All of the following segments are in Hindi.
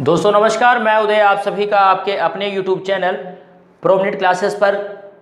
दोस्तों नमस्कार, मैं उदय आप सभी का आपके अपने YouTube चैनल प्रोमिनेंट क्लासेस पर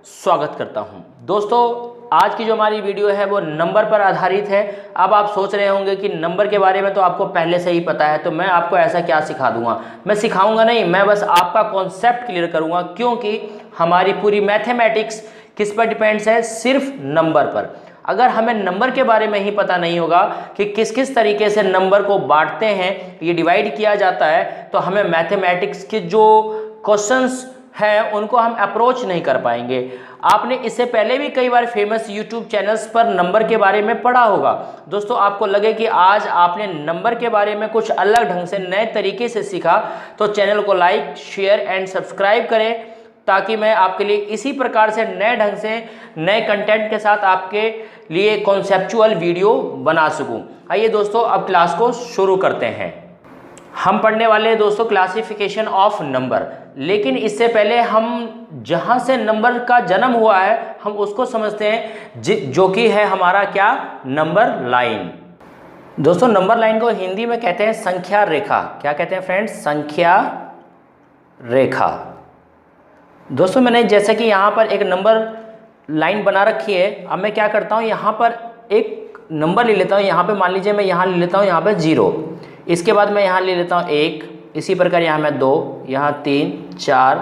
स्वागत करता हूं। दोस्तों आज की जो हमारी वीडियो है वो नंबर पर आधारित है। अब आप सोच रहे होंगे कि नंबर के बारे में तो आपको पहले से ही पता है, तो मैं आपको ऐसा क्या सिखा दूंगा। मैं सिखाऊंगा नहीं, मैं बस आपका कॉन्सेप्ट क्लियर करूंगा, क्योंकि हमारी पूरी मैथमेटिक्स किस पर डिपेंड्स है? सिर्फ नंबर पर। अगर हमें नंबर के बारे में ही पता नहीं होगा कि किस किस तरीके से नंबर को बांटते हैं, ये डिवाइड किया जाता है, तो हमें मैथमेटिक्स के जो क्वेश्चंस हैं उनको हम अप्रोच नहीं कर पाएंगे। आपने इससे पहले भी कई बार फेमस यूट्यूब चैनल्स पर नंबर के बारे में पढ़ा होगा। दोस्तों आपको लगे कि आज आपने नंबर के बारे में कुछ अलग ढंग से नए तरीके से सीखा, तो चैनल को लाइक शेयर एंड सब्सक्राइब करें, ताकि मैं आपके लिए इसी प्रकार से नए ढंग से नए कंटेंट के साथ आपके लिए कॉन्सेप्चुअल वीडियो बना सकूं। आइए दोस्तों अब क्लास को शुरू करते हैं। हम पढ़ने वाले हैं दोस्तों क्लासिफिकेशन ऑफ नंबर, लेकिन इससे पहले हम जहां से नंबर का जन्म हुआ है हम उसको समझते हैं, जो कि है हमारा क्या? Number line. दोस्तों नंबर लाइन को हिंदी में कहते हैं संख्या रेखा। क्या कहते हैं फ्रेंड्स? संख्या रेखा। दोस्तों मैंने जैसे कि यहाँ पर एक नंबर लाइन बना रखी है, अब मैं क्या करता हूँ, यहाँ पर एक नंबर ले लेता हूँ। यहाँ पे मान लीजिए मैं यहाँ ले लेता हूँ, यहाँ पे 0, इसके बाद मैं यहाँ ले लेता हूँ 1, इसी प्रकार यहाँ मैं 2, यहाँ 3, 4,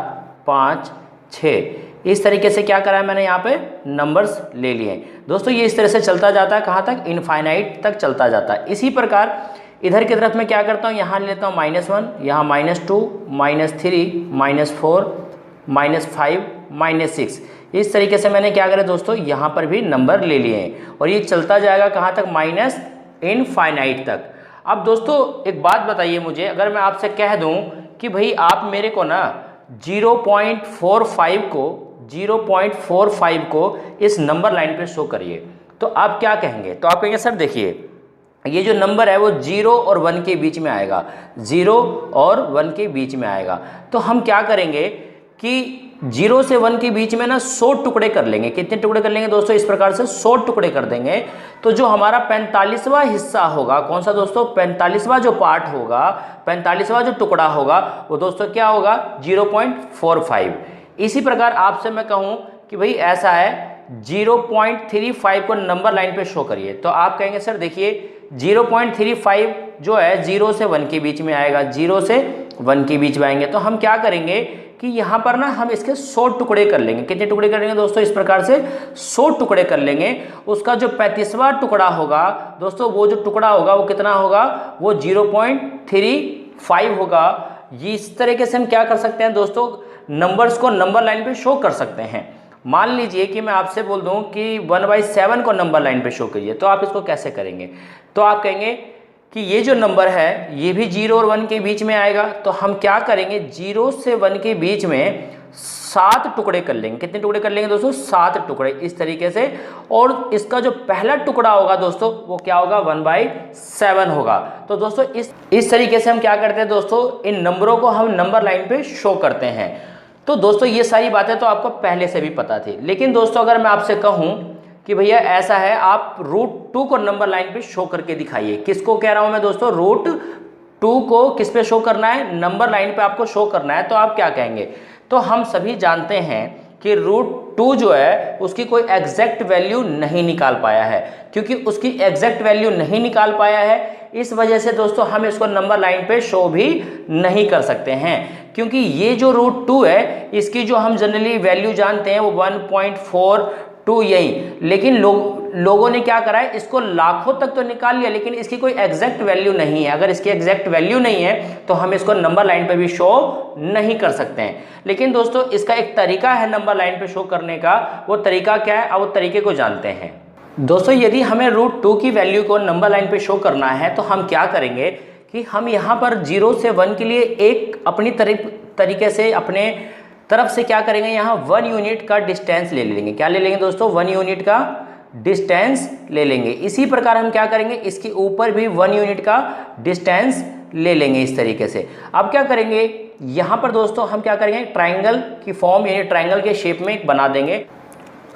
5, 6। इस तरीके से क्या करा है मैंने, यहाँ पे नंबर्स ले लिए। दोस्तों ये इस तरह से चलता जाता है, कहाँ तक? इनफाइनाइट तक चलता जाता है। इसी प्रकार इधर की तरफ मैं क्या करता हूँ, यहाँ ले लेता हूँ -1, यहाँ -2, -3, -4, -5, -6। इस तरीके से मैंने क्या करा दोस्तों, यहाँ पर भी नंबर ले लिए हैं, और ये चलता जाएगा कहाँ तक? माइनस इनफाइनाइट तक। अब दोस्तों एक बात बताइए मुझे, अगर मैं आपसे कह दूं कि भाई आप मेरे को ना 0.45 को इस नंबर लाइन पे शो करिए, तो आप क्या कहेंगे? तो आप कहेंगे सर देखिए ये जो नंबर है वो 0 और 1 के बीच में आएगा, 0 और 1 के बीच में आएगा। तो हम क्या करेंगे कि 0 से 1 के बीच में ना 100 टुकड़े कर लेंगे। कितने टुकड़े कर लेंगे दोस्तों? इस प्रकार से 100 टुकड़े कर देंगे। तो जो हमारा 45वां हिस्सा होगा, कौन सा दोस्तों? 45वां जो पार्ट होगा, 45वां जो टुकड़ा होगा, वो दोस्तों क्या होगा? 0.45। इसी प्रकार आपसे मैं कहूँ कि भाई ऐसा है 0.35 को नंबर लाइन पे शो करिए, तो आप कहेंगे सर देखिए 0.35 जो है 0 से 1 के बीच में आएगा, 0 से 1 के बीच में आएंगे। तो हम क्या करेंगे कि यहाँ पर ना हम इसके 100 टुकड़े कर लेंगे। कितने टुकड़े करेंगे दोस्तों? इस प्रकार से 100 टुकड़े कर लेंगे। उसका जो 35वां टुकड़ा होगा दोस्तों, वो जो टुकड़ा होगा वो कितना होगा? वो 0.35 होगा। ये इस तरीके से हम क्या कर सकते हैं दोस्तों, नंबर्स को नंबर लाइन पे शो कर सकते हैं। मान लीजिए कि मैं आपसे बोल दूं कि 1/7 को नंबर लाइन पे शो करिए, तो आप इसको कैसे करेंगे? तो आप कहेंगे कि ये जो नंबर है ये भी 0 और 1 के बीच में आएगा, तो हम क्या करेंगे 0 से 1 के बीच में 7 टुकड़े कर लेंगे। कितने टुकड़े कर लेंगे दोस्तों? 7 टुकड़े इस तरीके से। और इसका जो पहला टुकड़ा होगा दोस्तों वो क्या होगा? 1/7 होगा। तो दोस्तों इस तरीके से हम क्या करते हैं दोस्तों, इन नंबरों को हम नंबर लाइन पे शो करते हैं। तो दोस्तों ये सारी बातें तो आपको पहले से भी पता थी, लेकिन दोस्तों अगर मैं आपसे कहूँ कि भैया ऐसा है, आप √2 को नंबर लाइन पे शो करके दिखाइए। किसको कह रहा हूं मैं दोस्तों? √2 को किस पे शो करना है? नंबर लाइन पे आपको शो करना है। तो आप क्या कहेंगे? तो हम सभी जानते हैं कि √2 जो है उसकी कोई एग्जैक्ट वैल्यू नहीं निकाल पाया है। क्योंकि उसकी एग्जैक्ट वैल्यू नहीं निकाल पाया है, इस वजह से दोस्तों हम इसको नंबर लाइन पे शो भी नहीं कर सकते हैं। क्योंकि ये जो √2 है इसकी जो हम जनरली वैल्यू जानते हैं वो 1.42 यही, लेकिन लोगों ने क्या करा है, इसको लाखों तक तो निकाल लिया, लेकिन इसकी कोई एग्जैक्ट वैल्यू नहीं है। अगर इसकी एग्जैक्ट वैल्यू नहीं है तो हम इसको नंबर लाइन पे भी शो नहीं कर सकते हैं। लेकिन दोस्तों इसका एक तरीका है नंबर लाइन पे शो करने का। वो तरीका क्या है? अब वो तरीके को जानते हैं। दोस्तों यदि हमें √2 की वैल्यू को नंबर लाइन पे शो करना है तो हम क्या करेंगे कि हम यहाँ पर 0 से 1 के लिए एक अपनी तरीके से अपने तरफ से क्या करेंगे, यहाँ 1 यूनिट का डिस्टेंस ले लेंगे। क्या ले लेंगे दोस्तों? 1 यूनिट का डिस्टेंस ले लेंगे। इसी प्रकार हम क्या करेंगे, इसके ऊपर भी 1 यूनिट का डिस्टेंस ले लेंगे इस तरीके से। अब क्या करेंगे, यहाँ पर दोस्तों हम क्या करेंगे, ट्राइंगल की फॉर्म यानी ट्राइंगल के शेप में एक बना देंगे।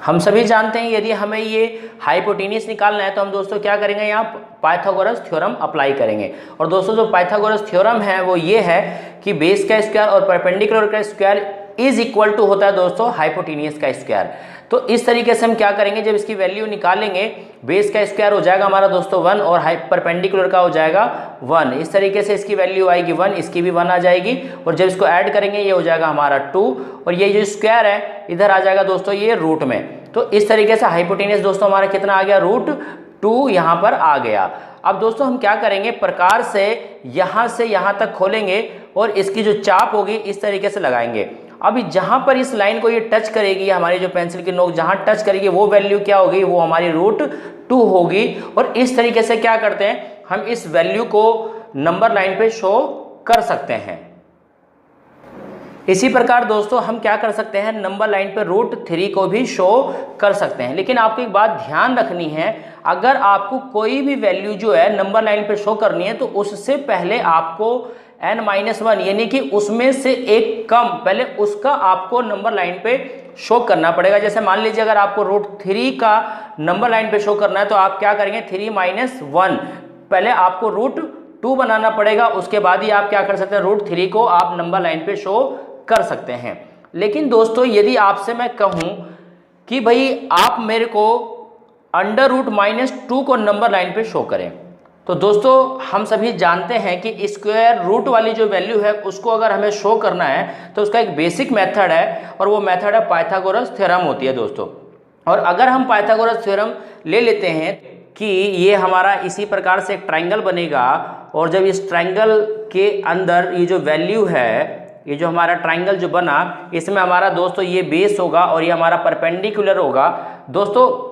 हम सभी जानते हैं यदि हमें ये हाइपोटेन्यूस निकालना है तो हम दोस्तों क्या करेंगे, यहाँ पाइथागोरस थ्योरम अप्लाई करेंगे। और दोस्तों जो पाइथागोरस थ्योरम है वो ये है कि बेस का स्क्वायर और परपेंडिकुलर का स्क्वायर इज इक्वल टू होता है दोस्तों हाइपोटेन्यूस का स्क्वायर। तो इस तरीके से हम क्या करेंगे, जब इसकी वैल्यू निकालेंगे बेस का स्क्वायर हो जाएगा हमारा दोस्तों 1 और परपेंडिकुलर का हो जाएगा 1। इस तरीके से इसकी वैल्यू आएगी 1, इसकी भी 1 आ जाएगी। और जब इसको ऐड करेंगे ये हो जाएगा हमारा 2 और ये जो स्क्वायर है इधर आ जाएगा दोस्तों ये रूट में। तो इस तरीके से हाइपोटेन्यूस दोस्तों हमारा कितना आ गया, √2 यहाँ पर आ गया। अब दोस्तों हम क्या करेंगे, प्रकार से यहाँ तक खोलेंगे और इसकी जो चाप होगी इस तरीके से लगाएंगे। अभी जहाँ पर इस लाइन को ये टच करेगी, हमारी जो पेंसिल की नोक जहाँ टच करेगी वो वैल्यू क्या होगी, वो हमारी √2 होगी। और इस तरीके से क्या करते हैं, हम इस वैल्यू को नंबर लाइन पे शो कर सकते हैं। इसी प्रकार दोस्तों हम क्या कर सकते हैं, नंबर लाइन पे √3 को भी शो कर सकते हैं। लेकिन आपको एक बात ध्यान रखनी है, अगर आपको कोई भी वैल्यू जो है नंबर लाइन पे शो करनी है तो उससे पहले आपको n-1 यानी कि उसमें से एक कम पहले उसका आपको नंबर लाइन पे शो करना पड़ेगा। जैसे मान लीजिए अगर आपको √3 का नंबर लाइन पे शो करना है तो आप क्या करेंगे, 3-1 पहले आपको √2 बनाना पड़ेगा, उसके बाद ही आप क्या कर सकते हैं, √3 को आप नंबर लाइन पे शो कर सकते हैं। लेकिन दोस्तों यदि आपसे मैं कहूं कि भाई आप मेरे को √-2 को नंबर लाइन पे शो करें, तो दोस्तों हम सभी जानते हैं कि स्क्वायर रूट वाली जो वैल्यू है उसको अगर हमें शो करना है तो उसका एक बेसिक मेथड है और वो मेथड है पाइथागोरस थ्योरम होती है दोस्तों। और अगर हम पाइथागोरस थ्योरम ले लेते हैं कि ये हमारा इसी प्रकार से एक ट्राइंगल बनेगा और जब इस ट्राइंगल के अंदर ये जो वैल्यू है, ये जो हमारा ट्राइंगल जो बना इसमें हमारा दोस्तों ये बेस होगा और ये हमारा परपेंडिकुलर होगा। दोस्तों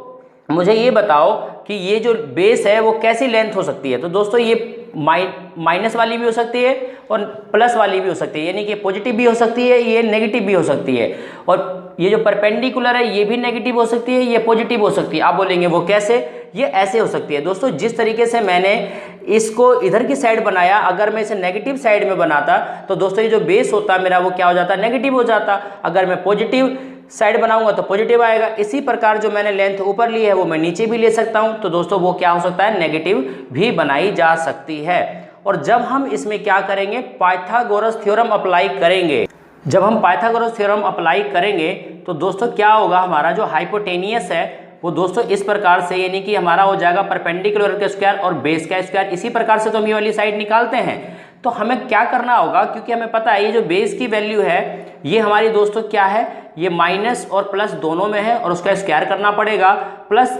मुझे ये बताओ कि ये जो बेस है वो कैसी लेंथ हो सकती है, तो दोस्तों ये माइनस वाली भी हो सकती है और प्लस वाली भी हो सकती है, यानी कि पॉजिटिव भी हो सकती है, ये नेगेटिव भी हो सकती है। और ये जो परपेंडिकुलर है ये भी नेगेटिव हो सकती है, ये पॉजिटिव हो सकती है। आप बोलेंगे वो कैसे, ये ऐसे हो सकती है। दोस्तों जिस तरीके से मैंने इसको इधर की साइड बनाया, अगर मैं इसे नेगेटिव साइड में बनाता तो दोस्तों ये जो बेस होता मेरा वो क्या हो जाता, नेगेटिव हो जाता। अगर मैं पॉजिटिव साइड बनाऊंगा तो पॉजिटिव आएगा। इसी प्रकार जो मैंने लेंथ ऊपर ली है वो मैं नीचे भी ले सकता हूं, तो दोस्तों वो क्या हो सकता है, नेगेटिव भी बनाई जा सकती है। और जब हम इसमें क्या करेंगे, पाइथागोरस थ्योरम अप्लाई करेंगे, जब हम पाइथागोरस थ्योरम अप्लाई करेंगे तो दोस्तों क्या होगा, हमारा जो हाइपोटेनियस है वो दोस्तों इस प्रकार से, यानी कि हमारा हो जाएगा परपेंडिकुलर का स्क्वायर और बेस का स्क्वायर। इसी प्रकार से तो हम ये वाली साइड निकालते हैं। तो हमें क्या करना होगा, क्योंकि हमें पता है ये जो बेस की वैल्यू है ये हमारी दोस्तों क्या है, ये माइनस और प्लस दोनों में है और उसका स्क्वायर करना पड़ेगा, प्लस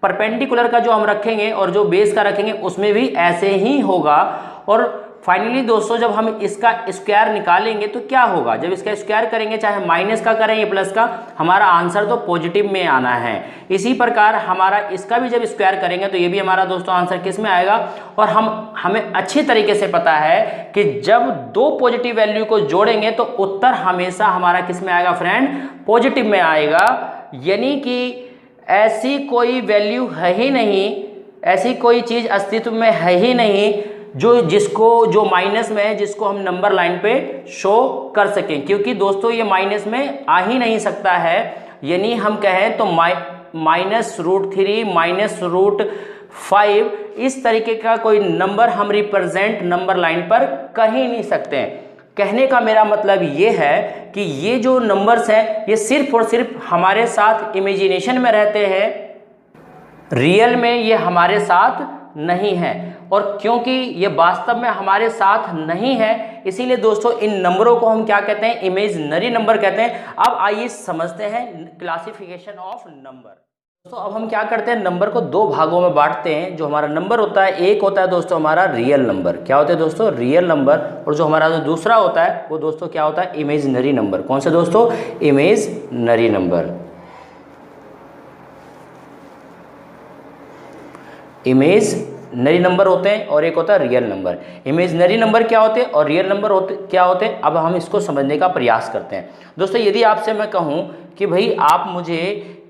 परपेंडिकुलर का जो हम रखेंगे और जो बेस का रखेंगे उसमें भी ऐसे ही होगा। और फाइनली दोस्तों जब हम इसका स्क्वायर निकालेंगे तो क्या होगा, जब इसका स्क्वायर करेंगे चाहे माइनस का करें या प्लस का, हमारा आंसर तो पॉजिटिव में आना है। इसी प्रकार हमारा इसका भी जब स्क्वायर करेंगे तो ये भी हमारा दोस्तों आंसर किस में आएगा। और हमें अच्छी तरीके से पता है कि जब दो पॉजिटिव वैल्यू को जोड़ेंगे तो उत्तर हमेशा हमारा किस में आएगा फ्रेंड, पॉजिटिव में आएगा। यानी कि ऐसी कोई वैल्यू है ही नहीं, ऐसी कोई चीज़ अस्तित्व में है ही नहीं जो माइनस में है जिसको हम नंबर लाइन पे शो कर सकें, क्योंकि दोस्तों ये माइनस में आ ही नहीं सकता है। यानी हम कहें तो -√3 -√5 इस तरीके का कोई नंबर हम रिप्रेजेंट नंबर लाइन पर कर ही नहीं सकते हैं। कहने का मेरा मतलब ये है कि ये जो नंबर्स हैं ये सिर्फ और सिर्फ हमारे साथ इमेजिनेशन में रहते हैं, रियल में ये हमारे साथ नहीं है। और क्योंकि ये वास्तव में हमारे साथ नहीं है इसीलिए दोस्तों इन नंबरों को हम क्या कहते हैं, इमेजिनरी नंबर कहते हैं। अब आइए समझते हैं क्लासिफिकेशन ऑफ नंबर। दोस्तों अब हम क्या करते हैं, नंबर को दो भागों में बांटते हैं। जो हमारा नंबर होता है, एक होता है दोस्तों हमारा रियल नंबर, क्या होता है दोस्तों, रियल नंबर। और जो हमारा जो दूसरा होता है वो दोस्तों क्या होता है, इमेजिनरी नंबर। कौन से दोस्तों, इमेजिनरी नंबर। इमेजिनरी नंबर होते हैं और एक होता है रियल नंबर। इमेजिनरी नंबर क्या होते हैं और रियल नंबर क्या होते हैं, अब हम इसको समझने का प्रयास करते हैं। दोस्तों यदि आपसे मैं कहूँ कि भाई आप मुझे,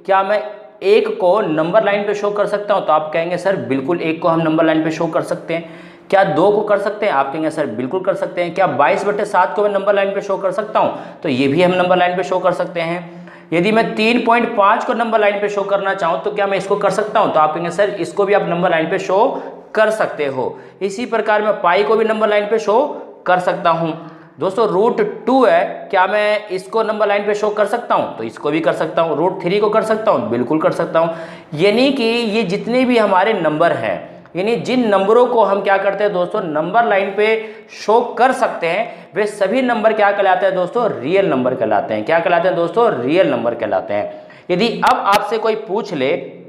क्या मैं एक को नंबर लाइन पे शो कर सकता हूँ, तो आप कहेंगे सर बिल्कुल एक को हम नंबर लाइन पे शो कर सकते हैं। क्या 2 को कर सकते हैं, आप कहेंगे सर बिल्कुल कर सकते हैं। क्या 22/7 को मैं नंबर लाइन पे शो कर सकता हूँ, तो ये भी हम नंबर लाइन पे शो कर सकते हैं। यदि मैं 3.5 को नंबर लाइन पे शो करना चाहूँ तो क्या मैं इसको कर सकता हूँ? तो आप कहेंगे सर इसको भी आप नंबर लाइन पे शो कर सकते हो। इसी प्रकार मैं पाई को भी नंबर लाइन पे शो कर सकता हूँ। दोस्तों √2 है, क्या मैं इसको नंबर लाइन पे शो कर सकता हूँ? तो इसको भी कर सकता हूँ। √3 को कर सकता हूँ? बिल्कुल कर सकता हूँ। यानी कि ये जितने भी हमारे नंबर हैं, यानी जिन नंबरों को हम क्या करते हैं दोस्तों नंबर लाइन पे शो कर सकते हैं, वे सभी नंबर क्या कहलाते हैं दोस्तों? रियल नंबर कहलाते हैं। क्या कहलाते हैं दोस्तों? रियल नंबर कहलाते हैं। यदि अब आपसे कोई पूछ ले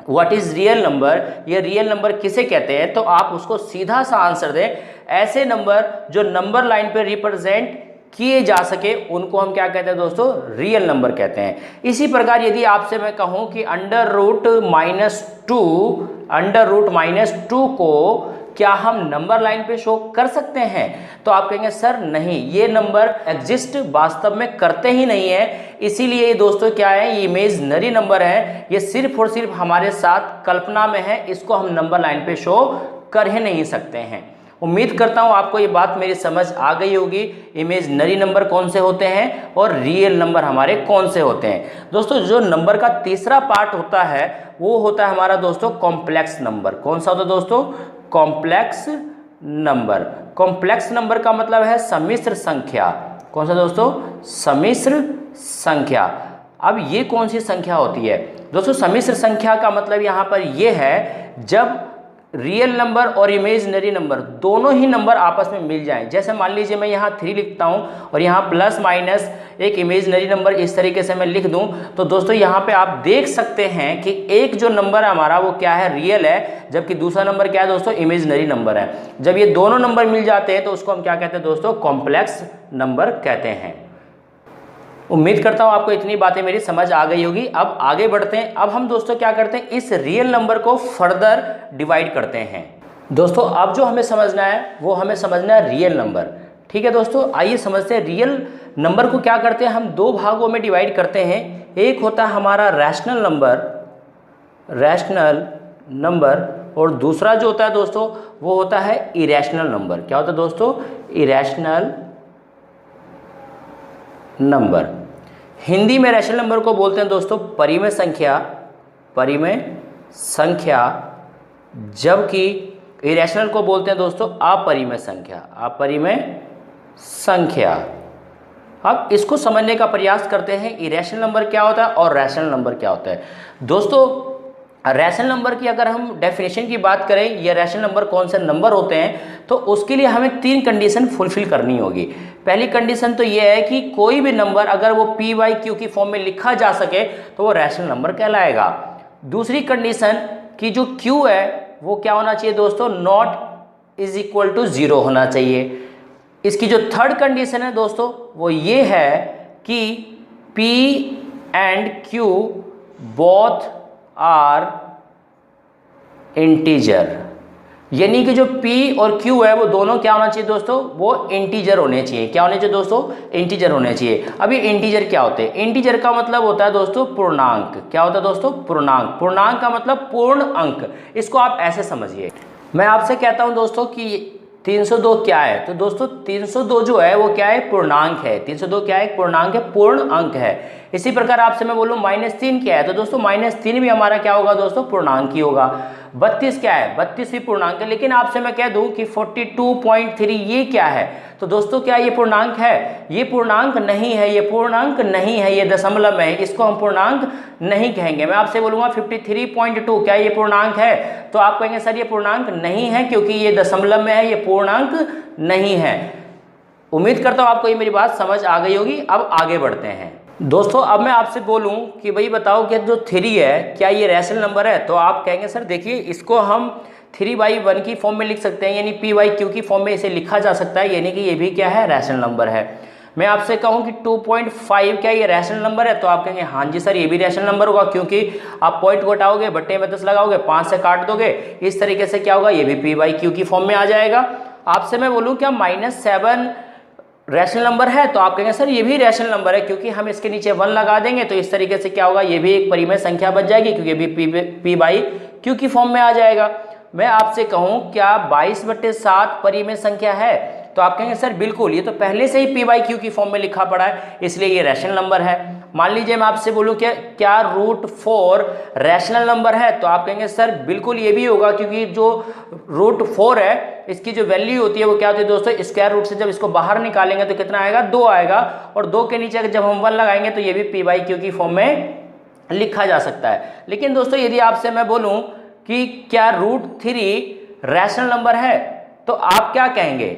व्हाट इज रियल नंबर, ये रियल नंबर किसे कहते हैं, तो आप उसको सीधा सा आंसर दें, ऐसे नंबर जो नंबर लाइन पे रिप्रेजेंट किए जा सके उनको हम क्या कहते हैं दोस्तों? रियल नंबर कहते हैं। इसी प्रकार यदि आपसे मैं कहूं कि √-2 को क्या हम नंबर लाइन पे शो कर सकते हैं, तो आप कहेंगे सर नहीं, ये नंबर एग्जिस्ट वास्तव में करते ही नहीं है। इसीलिए ये दोस्तों क्या है, ये इमेजिनरी नंबर है, ये सिर्फ और सिर्फ हमारे साथ कल्पना में है, इसको हम नंबर लाइन पे शो कर ही नहीं सकते हैं। उम्मीद करता हूँ आपको ये बात मेरी समझ आ गई होगी, इमेजिनरी नंबर कौन से होते हैं और रियल नंबर हमारे कौन से होते हैं। दोस्तों जो नंबर का तीसरा पार्ट होता है वो होता है हमारा दोस्तों कॉम्प्लेक्स नंबर। कौन सा होता है दोस्तों? Complex number. कॉम्प्लेक्स नंबर का मतलब है सम्मिश्र संख्या। कौन सा दोस्तों? सम्मिश्र संख्या। अब ये कौन सी संख्या होती है दोस्तों? सम्मिश्र संख्या का मतलब यहाँ पर ये है जब रियल नंबर और इमेजिनरी नंबर दोनों ही नंबर आपस में मिल जाएं। जैसे मान लीजिए मैं यहाँ 3 लिखता हूँ और यहाँ प्लस माइनस एक इमेजिनरी नंबर इस तरीके से मैं लिख दूँ, तो दोस्तों यहाँ पे आप देख सकते हैं कि एक जो नंबर है हमारा वो क्या है? रियल है, जबकि दूसरा नंबर क्या है दोस्तों? इमेजिनरी नंबर है। जब ये दोनों नंबर मिल जाते हैं तो उसको हम क्या कहते हैं दोस्तों? कॉम्प्लेक्स नंबर कहते हैं। उम्मीद करता हूँ आपको इतनी बातें मेरी समझ आ गई होगी। अब आगे बढ़ते हैं। अब हम दोस्तों क्या करते हैं, इस रियल नंबर को फर्दर डिवाइड करते हैं। दोस्तों अब जो हमें समझना है वो हमें समझना है रियल नंबर। ठीक है दोस्तों, आइए समझते हैं रियल नंबर को क्या करते हैं। हम 2 भागों में डिवाइड करते हैं। एक होता है हमारा रैशनल नंबर, और दूसरा जो होता है दोस्तों वो होता है इरेशनल नंबर। क्या होता है दोस्तों? Irrational number. हिंदी में रैशनल नंबर को बोलते हैं दोस्तों परिमेय संख्या, जबकि इरेशनल को बोलते हैं दोस्तों अपरिमेय संख्या। अब इसको समझने का प्रयास करते हैं, इरेशनल नंबर क्या होता है और रैशनल नंबर क्या होता है। दोस्तों रैशनल नंबर की अगर हम डेफिनेशन की बात करें, या रैशनल नंबर कौन से नंबर होते हैं, तो उसके लिए हमें 3 कंडीशन फुलफिल करनी होगी। पहली कंडीशन तो ये है कि कोई भी नंबर अगर वो p/q की फॉर्म में लिखा जा सके तो वो रैशनल नंबर कहलाएगा। दूसरी कंडीशन कि जो q है वो क्या होना चाहिए दोस्तों? ≠0 होना चाहिए। इसकी जो थर्ड कंडीशन है दोस्तों वो ये है कि p and q both are integer, यानी कि जो p और q है वो दोनों क्या होना चाहिए दोस्तों? वो इंटीजर होने चाहिए। क्या होने चाहिए दोस्तों? इंटीजर होने चाहिए। अब ये इंटीजर क्या होते हैं? इंटीजर का मतलब होता है दोस्तों पूर्णांक। क्या होता है दोस्तों? पूर्णांक। पूर्णांक का मतलब पूर्ण अंक। इसको आप ऐसे समझिए, मैं आपसे कहता हूं दोस्तों कि 302 क्या है, तो दोस्तों 302 जो है वो क्या है? पूर्णांक है। 302 क्या है? पूर्णांक है, पूर्ण अंक है। इसी प्रकार आपसे मैं बोलूं -3 क्या है, तो दोस्तों -3 भी हमारा क्या होगा दोस्तों? पूर्णांक ही होगा। 32 क्या है? 32 भी पूर्णांक है। लेकिन आपसे मैं कह दूं कि 42.3 ये क्या है, तो दोस्तों क्या ये पूर्णांक है? ये पूर्णांक नहीं है, ये पूर्णांक नहीं है, ये दशमलव में है, इसको हम पूर्णांक नहीं कहेंगे। मैं आपसे बोलूंगा 53.2 क्या ये पूर्णांक है, तो आप कहेंगे सर ये पूर्णांक नहीं है क्योंकि ये दशमलव में है, ये पूर्णांक नहीं है। उम्मीद करता हूं आपको ये मेरी बात समझ आ गई होगी। अब आगे बढ़ते हैं दोस्तों। अब मैं आपसे बोलूं कि भाई बताओ कि जो 3 है क्या ये रैशनल नंबर है, तो आप कहेंगे सर देखिए इसको हम 3/1 की फॉर्म में लिख सकते हैं, यानी p/q की फॉर्म में इसे लिखा जा सकता है, यानी कि ये भी क्या है? रैशनल नंबर है। मैं आपसे कहूं कि 2.5 क्या ये रैशनल नंबर है, तो आप कहेंगे हाँ जी सर ये भी रैशनल नंबर होगा, क्योंकि आप पॉइंट को हटाओगे, बट्टे में 10 लगाओगे, 5 से काट दोगे, इस तरीके से क्या होगा? ये भी p/q की फॉर्म में आ जाएगा। आपसे मैं बोलूँ क्या -7 रैशनल नंबर है, तो आप कहेंगे सर ये भी रैशनल नंबर है, क्योंकि हम इसके नीचे 1 लगा देंगे तो इस तरीके से क्या होगा? ये भी एक परिमेय संख्या बन जाएगी, क्योंकि ये भी p/q की फॉर्म में आ जाएगा। मैं आपसे कहूं क्या 22/7 परिमेय संख्या है, तो आप कहेंगे सर बिल्कुल, ये तो पहले से ही p/q की फॉर्म में लिखा पड़ा है, इसलिए ये रैशनल नंबर है। मान लीजिए मैं आपसे बोलूँ क्या रूट 4 रैशनल नंबर है, तो आप कहेंगे सर बिल्कुल ये भी होगा, क्योंकि जो रूट 4 है इसकी जो वैल्यू होती है वो क्या होती है दोस्तों, स्क्वायर रूट से जब इसको बाहर निकालेंगे तो कितना आएगा, 2 आएगा, और 2 के नीचे जब हम 1 लगाएंगे तो ये भी p/q की फॉर्म में लिखा जा सकता है। लेकिन दोस्तों यदि आपसे मैं बोलूं कि क्या रूट 3 रैशनल नंबर है, तो आप क्या कहेंगे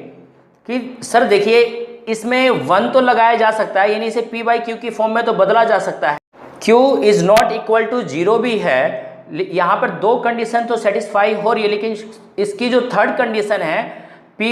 कि सर देखिए इसमें 1 तो लगाया जा सकता है, यानी इसे p/q की फॉर्म में तो बदला जा सकता है, q is not equal to 0 भी है, यहाँ पर 2 कंडीशन तो सेटिस्फाई हो रही है, लेकिन इसकी जो थर्ड कंडीशन है p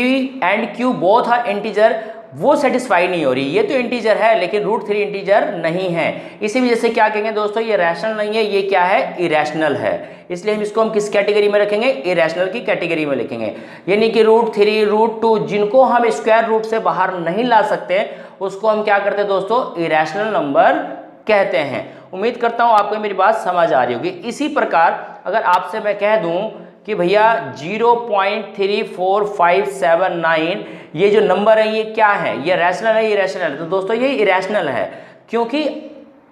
and q both are integer, वो सेटिस्फाई नहीं हो रही। ये तो इंटीजर है लेकिन रूट 3 इंटीजर नहीं है, इसी वजह से क्या कहेंगे दोस्तों, ये रैशनल नहीं है, ये क्या है, इरेशनल है। इसलिए हम इसको किस कैटेगरी में रखेंगे, इरेशनल की कैटेगरी में लिखेंगे। यानी कि रूट 3 रूट 2 जिनको हम स्क्वायर रूट से बाहर नहीं ला सकते उसको हम क्या करते हैं दोस्तों, इरेशनल नंबर कहते हैं। उम्मीद करता हूं आपको मेरी बात समझ आ रही होगी। इसी प्रकार अगर आपसे मैं कह दूं कि भैया 0.34579 ये जो नंबर है ये क्या है, ये रैशनल है, ये इरेशनल है, तो दोस्तों ये इरेशनल है, क्योंकि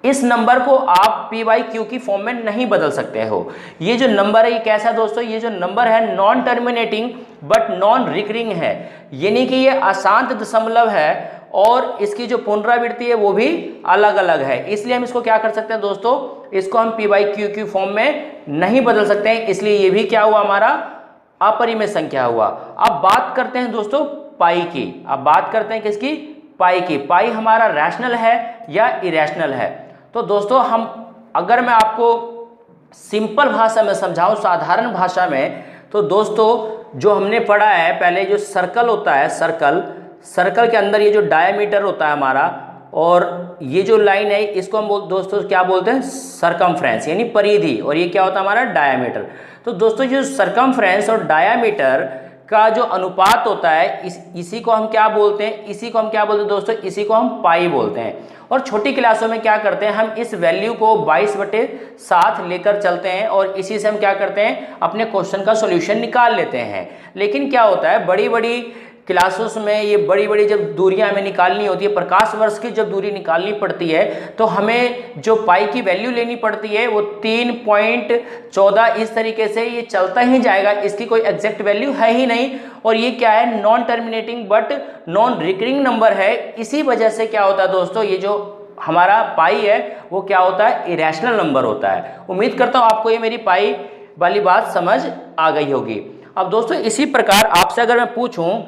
इस नंबर को आप p/q की फॉर्म में नहीं बदल सकते हो। ये जो नंबर है ये कैसा है दोस्तों, ये जो नंबर है non terminating but non recurring है, यानी कि ये अशांत दशमलव है और इसकी जो पुनरावृत्ति है वो भी अलग अलग है। इसलिए हम इसको क्या कर सकते हैं दोस्तों, इसको हम p/q की फॉर्म में नहीं बदल सकते हैं, इसलिए ये भी क्या हुआ, हमारा अपरिमेय संख्या हुआ। अब बात करते हैं दोस्तों पाई की, अब बात करते हैं किसकी, पाई की। पाई हमारा रैशनल है या इरेशनल है। तो दोस्तों हम अगर मैं आपको सिंपल भाषा में समझाऊं, साधारण भाषा में, तो दोस्तों जो हमने पढ़ा है पहले, जो सर्कल होता है, सर्कल के अंदर ये जो डायमीटर होता है हमारा, और ये जो लाइन है इसको हम दोस्तों क्या बोलते हैं, सरकमफ्रेंस, यानी परिधि, और ये क्या होता है हमारा डायमीटर। तो दोस्तों जो सरकमफ्रेंस और डायमीटर का जो अनुपात होता है इसी को हम क्या बोलते हैं, इसी को हम क्या बोलते हैं दोस्तों, इसी को हम पाई बोलते हैं। और छोटी क्लासों में क्या करते हैं, हम इस वैल्यू को 22/7 लेकर चलते हैं और इसी से हम क्या करते हैं, अपने क्वेश्चन का सॉल्यूशन निकाल लेते हैं। लेकिन क्या होता है, बड़ी बड़ी क्लासों में ये बड़ी बड़ी जब दूरियां हमें निकालनी होती है, प्रकाश वर्ष की जब दूरी निकालनी पड़ती है, तो हमें जो पाई की वैल्यू लेनी पड़ती है वो 3.14 इस तरीके से ये चलता ही जाएगा, इसकी कोई एग्जैक्ट वैल्यू है ही नहीं। और ये क्या है, non terminating but non recurring number है। इसी वजह से क्या होता है दोस्तों, ये जो हमारा पाई है वो क्या होता है, इरेशनल नंबर होता है। उम्मीद करता हूँ आपको ये मेरी पाई वाली बात समझ आ गई होगी। अब दोस्तों इसी प्रकार आपसे अगर मैं पूछूं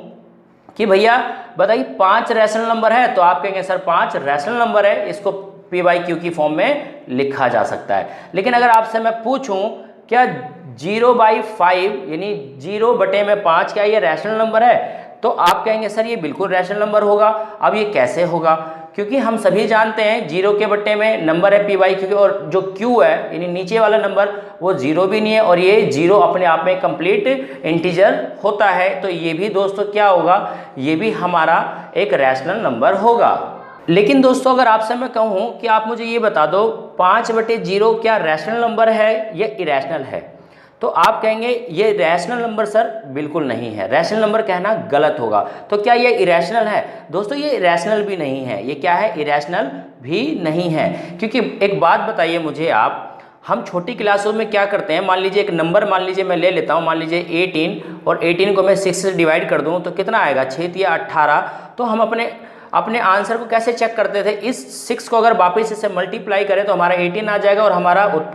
कि भैया बताइए 5 रैशनल नंबर है, तो आप कहेंगे सर 5 रैशनल नंबर है, इसको p/q की फॉर्म में लिखा जा सकता है। लेकिन अगर आपसे मैं पूछूं क्या 0/5 यानी 0/5 क्या ये रैशनल नंबर है, तो आप कहेंगे सर ये बिल्कुल रैशनल नंबर होगा। अब ये कैसे होगा, क्योंकि हम सभी जानते हैं 0 के बट्टे में नंबर है p/q, और जो q है यानी नीचे वाला नंबर वो 0 भी नहीं है, और ये 0 अपने आप में कंप्लीट इंटीजर होता है। तो ये भी दोस्तों क्या होगा, ये भी हमारा एक रैशनल नंबर होगा। लेकिन दोस्तों अगर आपसे मैं कहूँ कि आप मुझे ये बता दो 5/0 क्या रैशनल नंबर है या इरेशनल है, तो आप कहेंगे ये रैशनल नंबर सर बिल्कुल नहीं है, रैशनल नंबर कहना गलत होगा। तो क्या ये इरेशनल है, दोस्तों ये इरेशनल भी नहीं है। ये क्या है, इरेशनल भी नहीं है। क्योंकि एक बात बताइए मुझे आप, हम छोटी क्लासों में क्या करते हैं, मान लीजिए एक नंबर, मान लीजिए मैं ले लेता हूँ, मान लीजिए 18, और 18 को मैं 6 से डिवाइड कर दूँ तो कितना आएगा, 6 या 18। तो हम अपने आंसर को कैसे चेक करते थे, इस 6 को अगर वापस इससे मल्टीप्लाई करें तो हमारा 18 आ जाएगा और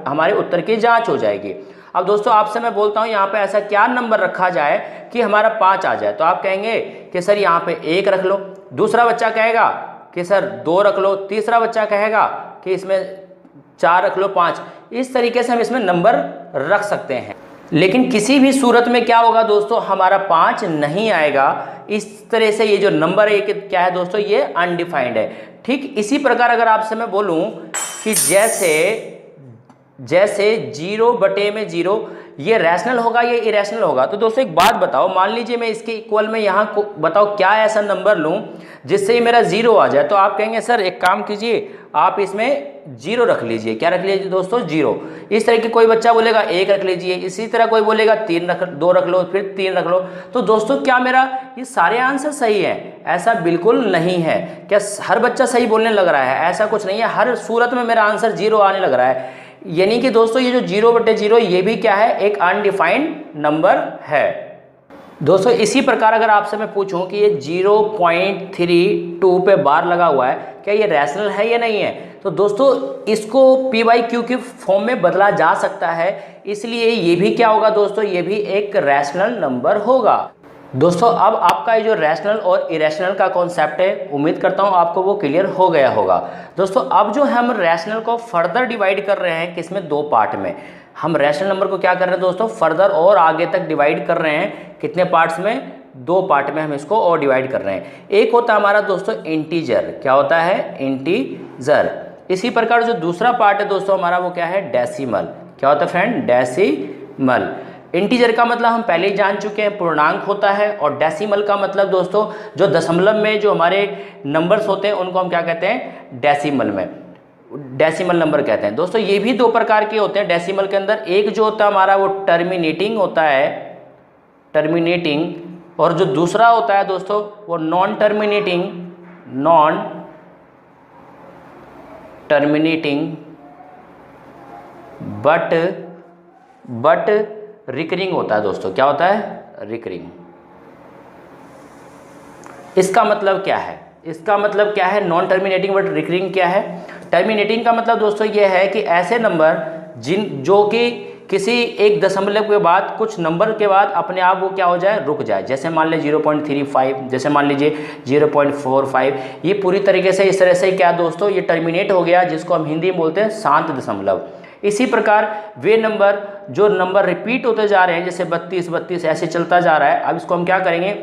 हमारे उत्तर की जाँच हो जाएगी। अब दोस्तों आपसे मैं बोलता हूँ यहाँ पे ऐसा क्या नंबर रखा जाए कि हमारा 5 आ जाए, तो आप कहेंगे कि सर यहाँ पे 1 रख लो, दूसरा बच्चा कहेगा कि सर 2 रख लो, तीसरा बच्चा कहेगा कि इसमें 4 रख लो, 5। इस तरीके से हम इसमें नंबर रख सकते हैं। लेकिन किसी भी सूरत में क्या होगा दोस्तों, हमारा 5 नहीं आएगा। इस तरह से ये जो नंबर है क्या है दोस्तों, ये अनडिफाइंड है। ठीक इसी प्रकार अगर आपसे मैं बोलूँ कि जैसे 0/0 ये रैशनल होगा, ये इरेशनल होगा। तो दोस्तों एक बात बताओ, मान लीजिए मैं इसके इक्वल में यहाँ को बताओ क्या ऐसा नंबर लूँ जिससे ये मेरा 0 आ जाए। तो आप कहेंगे सर एक काम कीजिए, आप इसमें 0 रख लीजिए। क्या रख लीजिए दोस्तों? 0। इस तरह के कोई बच्चा बोलेगा 1 रख लीजिए, इसी तरह कोई बोलेगा 2 रख लो, फिर 3 रख लो। तो दोस्तों क्या मेरा ये सारे आंसर सही है? ऐसा बिल्कुल नहीं है। क्या हर बच्चा सही बोलने लग रहा है? ऐसा कुछ नहीं है, हर सूरत में मेरा आंसर 0 आने लग रहा है। यानी कि दोस्तों ये जो 0/0 ये भी क्या है? एक अनडिफाइंड नंबर है। दोस्तों इसी प्रकार अगर आपसे मैं पूछूं कि ये 0.32 पे बार लगा हुआ है, क्या ये रैशनल है या नहीं है? तो दोस्तों इसको p/q के फॉर्म में बदला जा सकता है, इसलिए ये भी क्या होगा दोस्तों? ये भी एक रैशनल नंबर होगा। दोस्तों अब आपका ये जो रैशनल और इरेशनल का कॉन्सेप्ट है, उम्मीद करता हूँ आपको वो क्लियर हो गया होगा। दोस्तों अब जो हम रैशनल को फर्दर डिवाइड कर रहे हैं, किसमें? 2 पार्ट में। हम रैशनल नंबर को क्या कर रहे हैं दोस्तों? फर्दर और आगे तक डिवाइड कर रहे हैं। कितने पार्ट्स में? 2 पार्ट में हम इसको और डिवाइड कर रहे हैं। एक होता है हमारा दोस्तों इंटीजर। क्या होता है? इंटीजर। इसी प्रकार जो दूसरा पार्ट है दोस्तों हमारा, वो क्या है? डेसिमल। क्या होता है फ्रेंड? डेसिमल। इंटीजर का मतलब हम पहले ही जान चुके हैं, पूर्णांक होता है। और डेसिमल का मतलब दोस्तों जो दशमलव में जो हमारे नंबर्स होते हैं उनको हम क्या कहते हैं? डेसिमल में डेसिमल नंबर कहते हैं। दोस्तों ये भी 2 प्रकार के होते हैं डेसिमल के अंदर। एक जो होता है हमारा वो टर्मिनेटिंग होता है, टर्मिनेटिंग, और जो दूसरा होता है दोस्तों वो नॉन टर्मिनेटिंग बट रिकरिंग होता है दोस्तों। क्या होता है? रिकरिंग। इसका मतलब क्या है? इसका मतलब क्या है? नॉन टर्मिनेटिंग बट रिकरिंग क्या है? टर्मिनेटिंग का मतलब दोस्तों ये है कि ऐसे नंबर जो कि किसी एक दशमलव के बाद, कुछ नंबर के बाद अपने आप वो क्या हो जाए? रुक जाए। जैसे मान लीजिए 0.35, जैसे मान लीजिए 0.45, ये पूरी तरीके से इस तरह से क्या दोस्तों ये टर्मिनेट हो गया, जिसको हम हिंदी में बोलते हैं शांत दशमलव। इसी प्रकार वे नंबर जो नंबर रिपीट होते जा रहे हैं, जैसे 32 ऐसे चलता जा रहा है, अब इसको हम क्या करेंगे?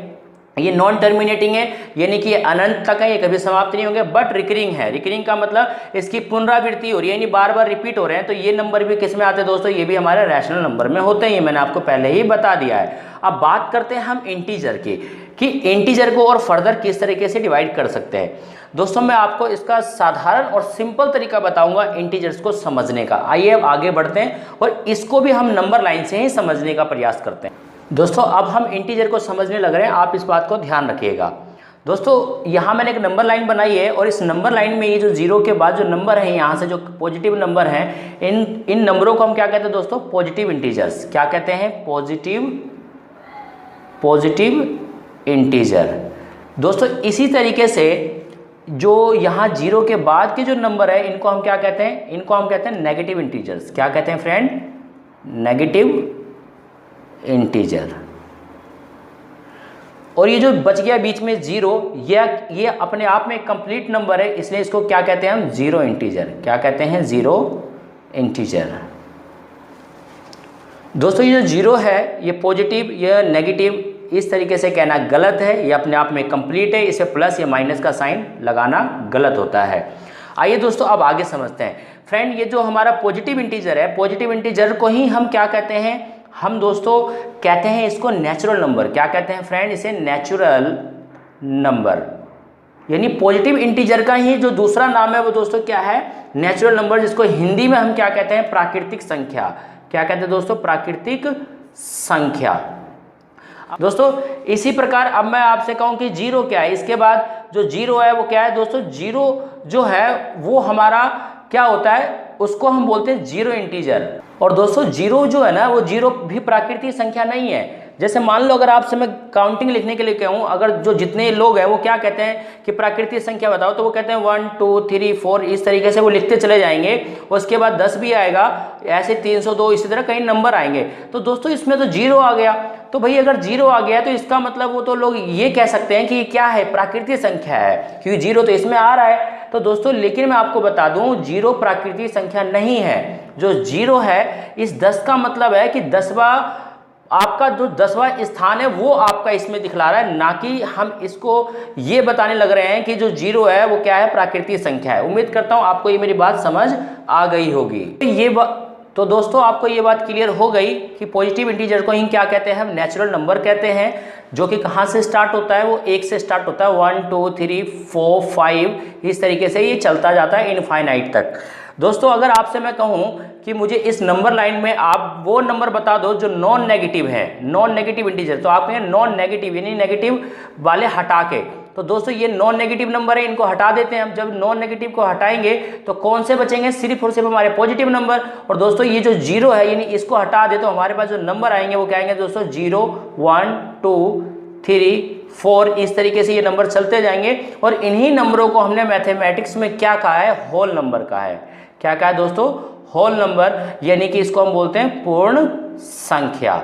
ये नॉन टर्मिनेटिंग है, यानी कि ये अनंत तक है, ये कभी समाप्त नहीं होंगे। बट रिकरिंग है। रिकरिंग का मतलब इसकी पुनरावृत्ति हो रही है, यानी बार बार रिपीट हो रहे हैं। तो ये नंबर भी किस में आते हैं दोस्तों? ये भी हमारे रैशनल नंबर में होते हैं। ये मैंने आपको पहले ही बता दिया है। अब बात करते हैं हम इंटीजर की, कि इंटीजर को और फर्दर किस तरीके से डिवाइड कर सकते हैं। दोस्तों मैं आपको इसका साधारण और सिंपल तरीका बताऊंगा इंटीजर्स को समझने का। आइए अब आगे बढ़ते हैं और इसको भी हम नंबर लाइन से ही समझने का प्रयास करते हैं। दोस्तों अब हम इंटीजर को समझने लग रहे हैं, आप इस बात को ध्यान रखिएगा। दोस्तों यहाँ मैंने एक नंबर लाइन बनाई है, और इस नंबर लाइन में ये जो 0 के बाद जो नंबर है, यहाँ से जो पॉजिटिव नंबर हैं, इन नंबरों को हम क्या कहते हैं दोस्तों? Positive integers. क्या कहते हैं? Positive integer. दोस्तों इसी तरीके से जो यहाँ 0 के बाद के जो नंबर है, इनको हम क्या कहते हैं? इनको हम कहते हैं नेगेटिव इंटीजर्स। क्या कहते हैं फ्रेंड? Negative integer. और ये जो बच गया बीच में 0, ये अपने आप में कंप्लीट नंबर है, इसलिए इसको क्या कहते हैं हम? 0 इंटीजर। क्या कहते हैं? 0 इंटीजर। दोस्तों ये जो 0 है, ये पॉजिटिव, ये नेगेटिव, इस तरीके से कहना गलत है। ये अपने आप में कंप्लीट है, इसे प्लस या माइनस का साइन लगाना गलत होता है। आइए दोस्तों अब आगे समझते हैं। फ्रेंड ये जो हमारा पॉजिटिव इंटीजर है, पॉजिटिव इंटीजर को ही हम क्या कहते हैं? हम दोस्तों कहते हैं इसको नेचुरल नंबर। क्या कहते हैं फ्रेंड? इसे नेचुरल नंबर। यानी पॉजिटिव इंटीजर का ही जो दूसरा नाम है वो दोस्तों क्या है? नेचुरल नंबर, जिसको हिंदी में हम क्या कहते हैं? प्राकृतिक संख्या। क्या कहते हैं दोस्तों? प्राकृतिक संख्या। दोस्तों इसी प्रकार अब मैं आपसे कहूं कि 0 क्या है, इसके बाद जो 0 है वो क्या है दोस्तों? 0 जो है वो हमारा क्या होता है? उसको हम बोलते हैं 0 इंटीजर। और दोस्तों 0 जो है ना, वो 0 भी प्राकृतिक संख्या नहीं है। जैसे मान लो अगर आपसे मैं काउंटिंग लिखने के लिए कहूँ, अगर जो जितने लोग हैं वो क्या कहते हैं कि प्राकृतिक संख्या बताओ, तो वो कहते हैं 1 2 3 4, इस तरीके से वो लिखते चले जाएंगे। उसके बाद 10 भी आएगा, ऐसे 302, इसी तरह कई नंबर आएंगे। तो दोस्तों इसमें तो 0 आ गया। तो भाई अगर 0 आ गया तो इसका मतलब वो तो लोग ये कह सकते हैं कि ये क्या है? प्राकृतिक संख्या है, क्योंकि 0 तो इसमें आ रहा है। तो दोस्तों लेकिन मैं आपको बता दूं 0 प्राकृतिक संख्या नहीं है। जो 0 है, इस 10 का मतलब है कि 10वां आपका जो 10वां स्थान है वो आपका इसमें दिखला रहा है, ना कि हम इसको ये बताने लग रहे हैं कि जो 0 है वो क्या है? प्राकृतिक संख्या है। उम्मीद करता हूं आपको ये मेरी बात समझ आ गई होगी। तो दोस्तों आपको ये बात क्लियर हो गई कि पॉजिटिव इंटीजर को ही क्या कहते हैं, हम नेचुरल नंबर कहते हैं, जो कि कहाँ से स्टार्ट होता है, वो 1 से स्टार्ट होता है, 1 2 3 4 5 इस तरीके से ये चलता जाता है इनफाइनाइट तक। दोस्तों अगर आपसे मैं कहूँ कि मुझे इस नंबर लाइन में आप वो नंबर बता दो जो नॉन नेगेटिव है, नॉन नेगेटिव इंटीजर, तो आप कहेंगे नॉन नेगेटिव यानी नेगेटिव वाले हटा के। तो दोस्तों ये नॉन नेगेटिव नंबर है, इनको हटा देते हैं हम। जब नॉन नेगेटिव को हटाएंगे तो कौन से बचेंगे, सिर्फ और सिर्फ हमारे पॉजिटिव नंबर। और दोस्तों ये जो 0 है यानी इसको हटा दे तो हमारे पास जो नंबर आएंगे वो क्या आएंगे दोस्तों, 0 1 2 3 4 इस तरीके से ये नंबर चलते जाएंगे। और इन्हीं नंबरों को हमने मैथमेटिक्स में क्या कहा है, होल नंबर कहा है। क्या कहा है दोस्तों, होल नंबर, यानी कि इसको हम बोलते हैं पूर्ण संख्या।